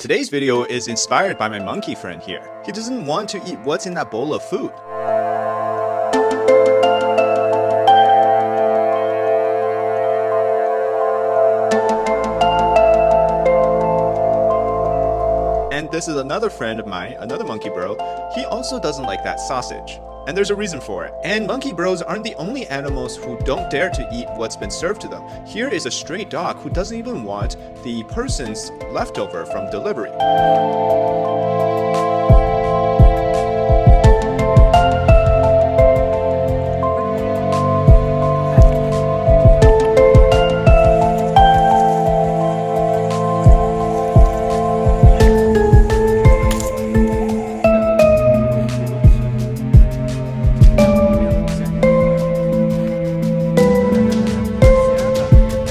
Today's video is inspired by my monkey friend here. He doesn't want to eat what's in that bowl of food. And this is another friend of mine, another monkey bro. He also doesn't like that sausage. And there's a reason for it. And monkey bros aren't the only animals who don't dare to eat what's been served to them. Here is a stray dog who doesn't even want the person's leftover from delivery.